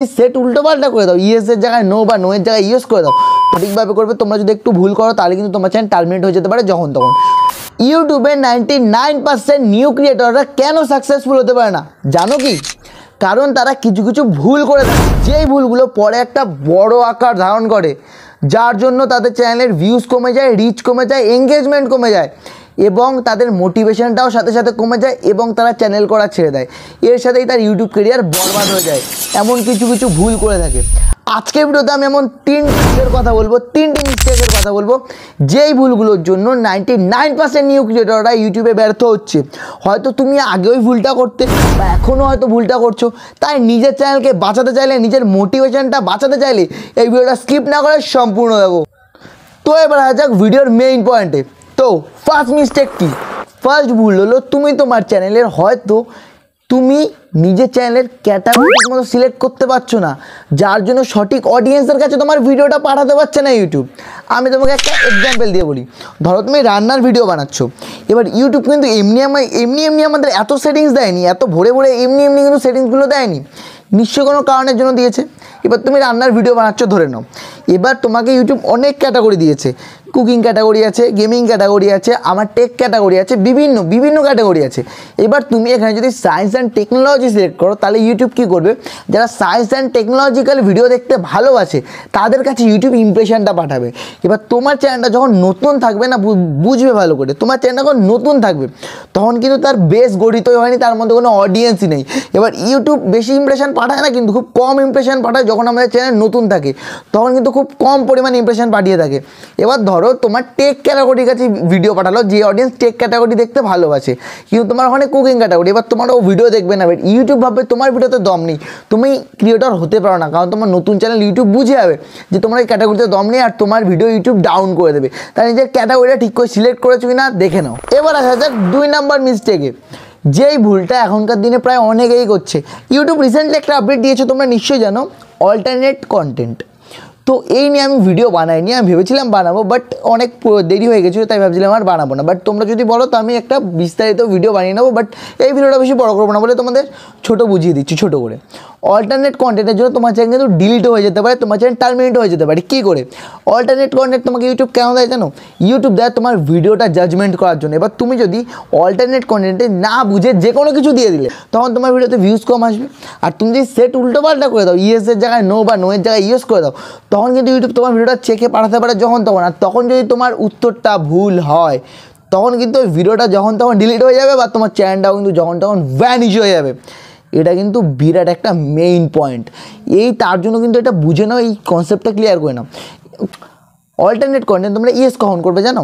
Set উল্টো পাল্টা করে দাও, ইয়েস এর জায়গায় নো বা নো এর জায়গায় ইয়েস করে দাও, সঠিকভাবে করবে। তোমরা যদি একটু ভুল করো তাহলে কিন্তু তোমার চ্যানেল টার্মিনেট হয়ে যেতে পারে যখন তখন। ইউটিউবে 99% নিউ ক্রিয়েটররা কেন সাকসেসফুল হতে পারে না জানো কি? কারণ তারা কিছু কিছু ভুল করে থাকে, যেই ভুলগুলো পরে একটা বড় আকার ধারণ করে, যার জন্য তাদের চ্যানেলের ভিউজ কমে যায়, রিচ কমে যায়, এঙ্গেজমেন্ট কমে যায় এবং তাদের মোটিভেশনটাও সাথে সাথে কমে যায় এবং তারা চ্যানেল করা ছেড়ে দেয়। এর সাথেই তার ইউটিউব ক্যারিয়ার বরবাদ হয়ে যায়। এমন কিছু কিছু ভুল করে থাকে। আজকের ভিডিওতে আমি এমন তিনটি মিস্টেকের কথা বলবো যেই ভুলগুলোর জন্য 99% নিউ ক্রিয়েটররা ইউটিউবে ব্যর্থ হচ্ছে। হয়তো তুমি আগে ওই ভুলটা করতে বা এখনও হয়তো ভুলটা করছো, তাই নিজের চ্যানেলকে বাঁচাতে চাইলে, নিজের মোটিভেশনটা বাঁচাতে চাইলে এই ভিডিওটা স্কিপ না করে সম্পূর্ণ দেখো। তো এবার আসা যাক ভিডিওর মেইন পয়েন্টে। তো ফার্স্ট মিস্টেক কি? ফার্স্ট ভুল হলো তুমি তোমার চ্যানেলের হয়তো তুমি নিজের চ্যানেলের ক্যাটাগরি মতো সিলেক্ট করতে পারছো না, যার জন্য সঠিক অডিয়েন্সের কাছে তোমার ভিডিওটা পাঠাতে পারছে না ইউটিউব। আমি তোমাকে একটা এক্সাম্পল দিয়ে বলি। ধরো তুমি রান্নার ভিডিও বানাচ্ছো, এবার ইউটিউব কিন্তু এমনি আমাদের এত সেটিংস দেয়নি, এত ভরে ভরে এমনি কিন্তু সেটিংসগুলো দেয়নি, নিশ্চয়ই কোনো কারণের জন্য দিয়েছে। এবার তুমি রান্নার ভিডিও বানাচ্ছো ধরে নাও, এবার তোমাকে ইউটিউব অনেক ক্যাটাগরি দিয়েছে, কুকিং ক্যাটাগরি আছে, গেমিং ক্যাটাগরি আছে, আমার টেক ক্যাটাগরি আছে, বিভিন্ন ক্যাটাগরি আছে। এবার তুমি এখানে যদি সায়েন্স অ্যান্ড টেকনোলজি সিলেক্ট করো তাহলে ইউটিউব কী করবে? যারা সায়েন্স অ্যান্ড টেকনোলজিক্যাল ভিডিও দেখতে ভালোবাসে তাদের কাছে ইউটিউব ইমপ্রেশনটা পাঠাবে। এবার তোমার চ্যানেলটা যখন নতুন থাকবে না, বুঝবে ভালো করে, তোমার চ্যানেলটা যখন নতুন থাকবে তখন কিন্তু তার বেস গঠিতই হয়নি, তার মধ্যে কোনো অডিয়েন্সই নেই। এবার ইউটিউব বেশি ইমপ্রেশন পাঠায় না, কিন্তু খুব কম ইমপ্রেশন পাঠায়। যখন আমাদের চ্যানেল নতুন থাকে তখন কিন্তু খুব কম পরিমাণে ইমপ্রেশন পাঠিয়ে থাকে। এবার ধরো তোমার টেক ক্যাটাগরির কাছে ভিডিও পাঠালো, যে অডিয়েন্স টেক ক্যাটাগরি দেখতে ভালোবাসে, কিন্তু তোমার ওখানে কুকিং ক্যাটাগরি, এবার তোমার ও ভিডিও দেখবে না। ইউটিউব ভাববে তোমার ভিডিওতে দম নেই, তুমি ক্রিয়েটর হতে পারো না, কারণ তোমার নতুন চ্যানেল ইউটিউব বুঝে যাবে যে তোমার এই ক্যাটাগরিতে দম নেই আর তোমার ভিডিও ইউটিউব ডাউন করে দেবে। তাই নিজের ক্যাটাগরিটা ঠিক করে সিলেক্ট করেছো কি না দেখে নাও। এবার আসা যাক 2 নম্বর মিস্টেকে, যেই ভুলটা এখনকার দিনে প্রায় অনেকেই করছে। ইউটিউব রিসেন্টলি একটা আপডেট দিয়েছে, তোমরা নিশ্চয়ই জানো, অল্টারনেট কন্টেন্ট। তো এই নিয়ে আমি ভিডিও বানাইনি, আমি ভেবেছিলাম বানাবো, বাট অনেক দেরি হয়ে গেছিলো, তাই ভাবছিলাম আর বানাবো না। বাট তোমরা যদি বলো তো আমি একটা বিস্তারিত ভিডিও বানিয়ে নেবো, বাট এই ভিডিওটা বেশি বড় করবো না বলে তোমাদের ছোটো বুঝিয়ে দিচ্ছি ছোটো করে। অল্টারনেট কন্টেন্টের জন্য তোমার চ্যানেল কিন্তু ডিলিটও হয়ে যেতে পারে, তোমার চ্যানেল টার্মিনেট হয়ে যেতে পারে। কী করে? অল্টারনেট কন্টেন্ট তোমাকে ইউটিউব কেন দেয় জানো? ইউটিউব দেয় তোমার ভিডিওটা জাজমেন্ট করার জন্য। এবার তুমি যদি অল্টারনেট কন্টেন্টে না বুঝে যে কোনো কিছু দিয়ে দিলে তখন তোমার ভিডিওতে ভিউজ কম আসবে। আর তুমি যদি সেট উল্টো পাল্টা করে দাও, ইয়েসের জায়গায় নো বা নো এর জায়গায় ইয়েস করে দাও, তখন কিন্তু ইউটিউব তোমার ভিডিওটা চেকে পাঠাতে পারে যখন তখন। আর তখন যদি তোমার উত্তরটা ভুল হয় তখন কিন্তু ওই ভিডিওটা যখন তখন ডিলিট হয়ে যাবে বা তোমার চ্যানেলটাও কিন্তু যখন তখন ভ্যানিশ হয়ে যাবে। এটা কিন্তু বিরাট একটা মেইন পয়েন্ট। তার জন্য কিন্তু এটা বুঝে নাও, এই কনসেপ্টটা ক্লিয়ার করে নাও। অল্টারনেট কন্টেন্ট তোমরা ইয়েস কখন করবে জানো?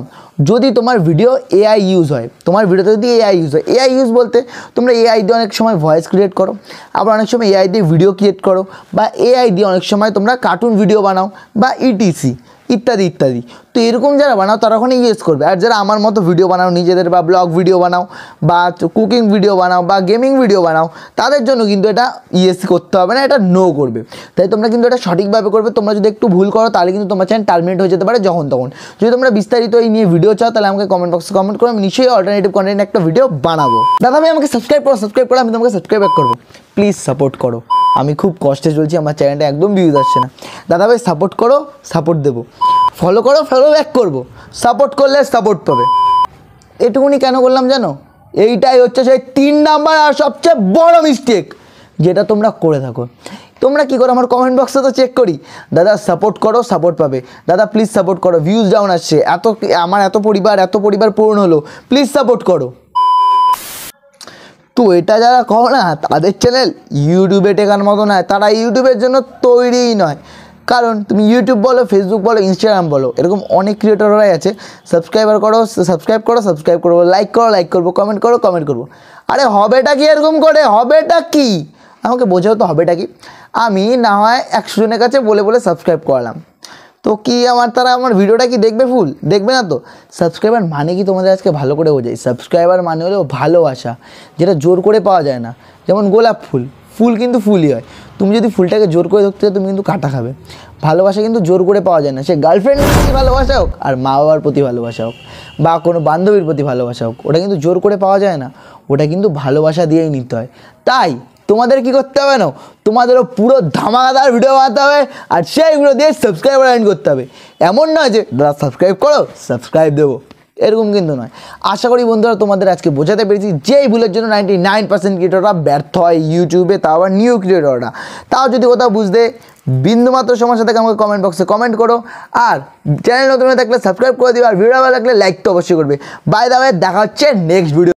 যদি তোমার ভিডিও এআই ইউজ হয়, তোমার ভিডিওতে যদি এআই ইউজ হয়। এআই ইউজ বলতে তোমরা এআই দিয়ে অনেক সময় ভয়েস ক্রিয়েট করো, আবার অনেক সময় এআই দিয়ে ভিডিও ক্রিয়েট করো, বা এআই দিয়ে অনেক সময় তোমরা কার্টুন ভিডিও বানাও বা ইটিসি ইত্যাদি ইত্যাদি। তো এরকম যারা বানাও তারা ওখানে ইয়েস করবে। আর যারা আমার মতো ভিডিও বানাও নিজেদের, বা ব্লগ ভিডিও বানাও, বা কুকিং ভিডিও বানাও, বা গেমিং ভিডিও বানাও, তাদের জন্য কিন্তু এটা ইয়েস করতে হবে না, এটা নো করবে। তাই তোমরা কিন্তু এটা সঠিকভাবে করবে। তোমরা যদি একটু ভুল করো তাহলে কিন্তু তোমার চ্যানেল টার্মিনেট হয়ে যেতে পারে যখন তখন। যদি তোমরা বিস্তারিত এই নিয়ে ভিডিও চাও তাহলে আমাকে কমেন্ট বক্সে কমেন্ট করো, আমি নিশ্চয়ই অল্টারনেটিভ কন্টেন্ট একটা ভিডিও বানাবো। দাদা ভাই আমাকে সাবস্ক্রাইব করো, আমি তোমাকে সাবস্ক্রাইব ব্যাক করবো। প্লিজ সাপোর্ট করো, আমি খুব কষ্টে চলছি, আমার চ্যানেলটা একদম ভিউজ আসছে না। দাদা ভাই সাপোর্ট করো, সাপোর্ট দেবো। ফলো করো, ফলো ব্যাক করবো। সাপোর্ট করলে সাপোর্ট পাবে। এটুকুনি কেন বললাম জানো? এইটাই হচ্ছে সেই 3 নাম্বার আর সবচেয়ে বড় মিস্টেক যেটা তোমরা করে থাকো। তোমরা কী করো? আমার কমেন্ট বক্সে তো চেক করি, দাদা সাপোর্ট করো, সাপোর্ট পাবে, দাদা প্লিজ সাপোর্ট করো, ভিউজ ডাউন আসছে, আমার এত পরিবার পূরণ হলো, প্লিজ সাপোর্ট করো। তো এটা যারা করো না তাদের চ্যানেল ইউটিউবে টেকার মতো নয়, তারা ইউটিউবের জন্য তৈরিই নয়। কারণ তুমি ইউটিউব বলো, ফেসবুক বলো, ইনস্টাগ্রাম বলো, এরকম অনেক ক্রিয়েটররাই আছে। সাবস্ক্রাইব করবো, লাইক করবো, কমেন্ট করবো। আরে হবেটা কি এরকম করে? হবেটা কি আমাকে বোঝাও তো, হবেটা কি? আমি না হয় 100 জনের কাছে বলে সাবস্ক্রাইব করালাম, তো কি তারা আমার ভিডিওটা কি দেখবে? ফুল দেখবে না তো। সাবস্ক্রাইবার মানে কি তোমাদের আজকে ভালো করে বোঝাই। সাবস্ক্রাইবার মানে হলো ভালোবাসা, যেটা জোর করে পাওয়া যায় না। যেমন গোলাপ ফুল কিন্তু ফুলই হয়। তুমি যদি ফুলটাকে জোর করে ধরতে চাও তুমি কিন্তু কাটা খাবে। ভালোবাসা কিন্তু জোর করে পাওয়া যায় না, সে গার্লফ্রেন্ডের প্রতি ভালোবাসা হোক, আর মা বাবার প্রতি ভালোবাসা হোক, বা কোনো বান্ধবীর প্রতি ভালোবাসা হোক, ওটা কিন্তু জোর করে পাওয়া যায় না, ওটা কিন্তু ভালোবাসা দিয়েই নিতে হয়। তাই তোমাদের কি করতে হবে না, তোমাদেরও পুরো ধামাকাদার ভিডিও বানাতে হবে আর সেইগুলো দিয়ে সাবস্ক্রাইবার আর্ন করতে হবে। এমন নয় যে দাদা সাবস্ক্রাইব করো সাবস্ক্রাইব দেবো, এরকম কিন্তু নয়। আশা করি বন্ধুরা তোমাদের আজকে বোঝাতে পেরেছি যেই ভুলের জন্য 99% ক্রিয়েটররা ব্যর্থ হয় ইউটিউবে, তাও আবার নিউ ক্রিয়েটররা। তাও যদি কোথাও বুঝতে বিন্দুমাত্র সমস্যা থাকে আমাকে কমেন্ট বক্সে কমেন্ট করো, আর চ্যানেল নতুন হয়ে থাকলে সাবস্ক্রাইব করে দিও, আর ভিডিও ভালো লাগলে লাইক তো অবশ্যই করবে। বাই দ্য ওয়ে দেখা হচ্ছে নেক্সট ভিডিও।